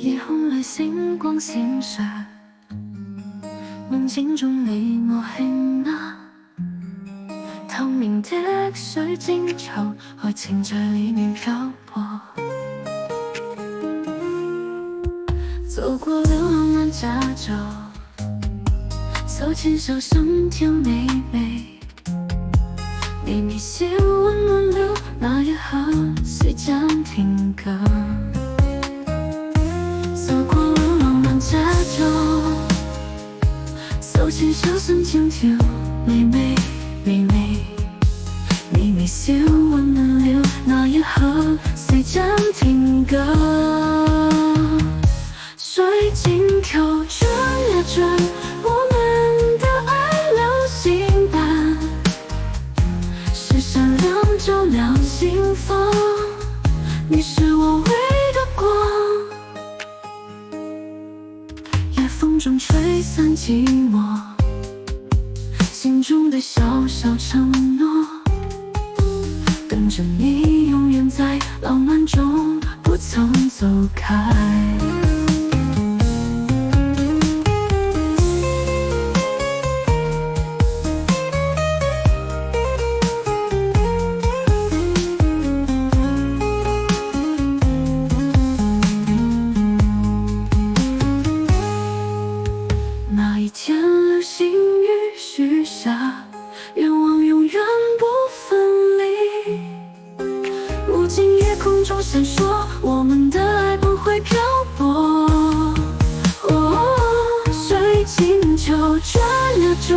夜空裏星光閃爍，夢境中你我輕握，透明的水晶球，愛情在裡面漂泊。走過了浪漫加州，手牽手心跳美美，你微笑溫暖了那一刻，誰將停格？走過了浪漫加州，手牽手心跳美美美美，你微笑溫暖了那一刻，誰將停格？水晶球轉呀轉，我們的愛流星般，是閃亮照亮心房，你是我唯一的光。夜風中吹散寂寞，心中的小小承諾，跟着你永遠在浪漫中不曾走開。那一天流星雨許下願望永遠不分離，如今夜空中閃爍，我們的愛不會漂泊。水晶球轉呀轉，